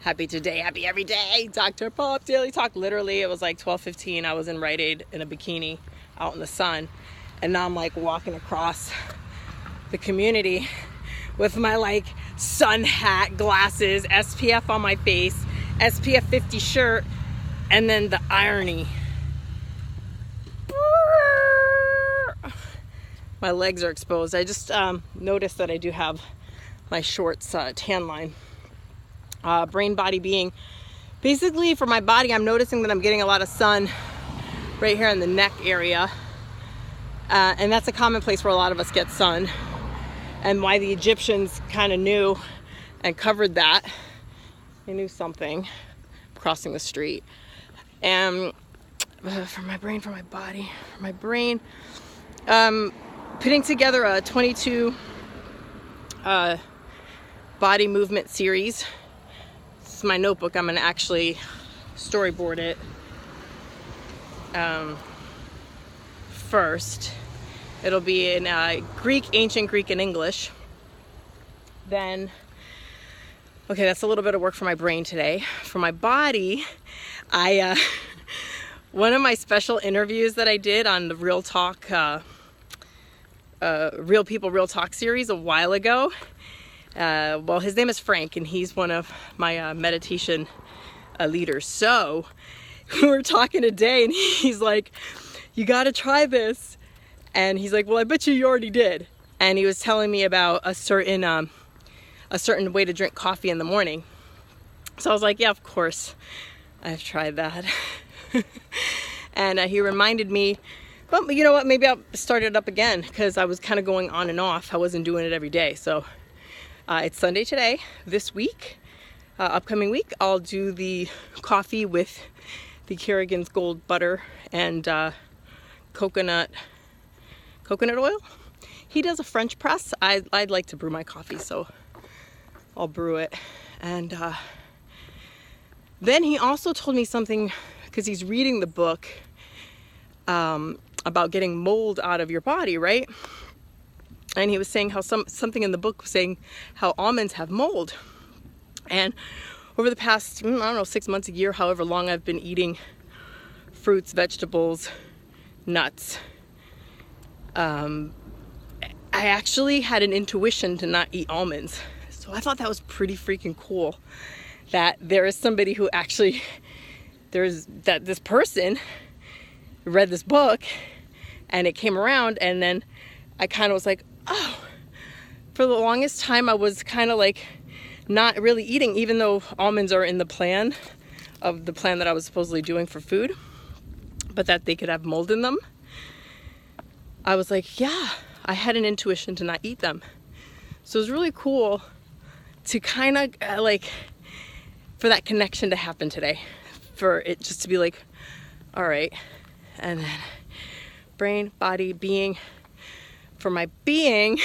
Happy today, happy every day. Dr. Pop Daily Talk. Literally, it was like 12:15. I was in Rite Aid in a bikini out in the sun. And now I'm like walking across the community with my like sun hat, glasses, SPF on my face, SPF 50 shirt, and then the irony. My legs are exposed. I just noticed that I do have my shorts tan line. Brain, body, being. Basically, for my body, I'm noticing that I'm getting a lot of sun right here in the neck area. And that's a common place where a lot of us get sun. And why the Egyptians kind of knew and covered that. They knew something. Crossing the street. And for my brain, for my body, for my brain. Putting together a 22 body movement series. This is my notebook. I'm going to actually storyboard it first. It'll be in Greek, ancient Greek, and English. Then, okay, that's a little bit of work for my brain today. For my body, one of my special interviews that I did on the Real Talk, Real People, Real Talk series a while ago. Well, his name is Frank, and he's one of my meditation leaders. So we were talking today, and he's like, "You got to try this." And he's like, "Well, I bet you already did." And he was telling me about a certain way to drink coffee in the morning. So I was like, "Yeah, of course, I've tried that." And he reminded me, well, you know what? Maybe I'll start it up again because I was kind of going on and off. I wasn't doing it every day, so. It's Sunday today. This week, upcoming week, I'll do the coffee with the Kerrigan's Gold butter and coconut oil. He does a French press. I'd like to brew my coffee, so I'll brew it. And then he also told me something, because he's reading the book about getting mold out of your body, right? And he was saying how something in the book was saying how almonds have mold. And over the past, I don't know, 6 months, a year, however long I've been eating fruits, vegetables, nuts, I actually had an intuition to not eat almonds. So I thought that was pretty freaking cool that there is somebody who actually, this person read this book and it came around, and then I kind of was like, oh, for the longest time I was kind of like not really eating, even though almonds are in the plan that I was supposedly doing for food, but that they could have mold in them. I was like, yeah, I had an intuition to not eat them. So it was really cool to kind of like, for that connection to happen today, for it just to be like, all right. And then brain, body, being. For my being,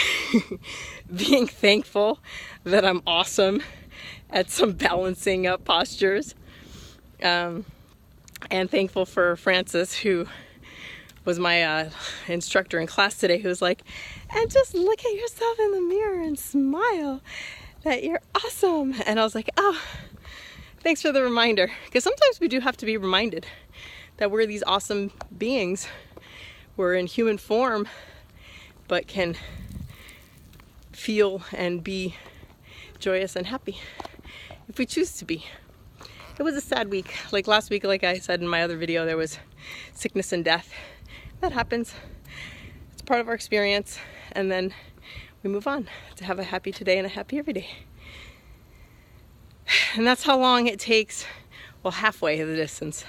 being thankful that I'm awesome at some balancing up postures. And thankful for Francis, who was my instructor in class today, who was like, and just look at yourself in the mirror and smile that you're awesome. And I was like, oh, thanks for the reminder. Because sometimes we do have to be reminded that we're these awesome beings. We're in human form, but can feel and be joyous and happy if we choose to be. It was a sad week. Like last week, like I said in my other video, there was sickness and death. That happens. It's part of our experience. And then we move on to have a happy today and a happy every day. And that's how long it takes, well, halfway the distance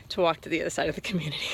to walk to the other side of the community.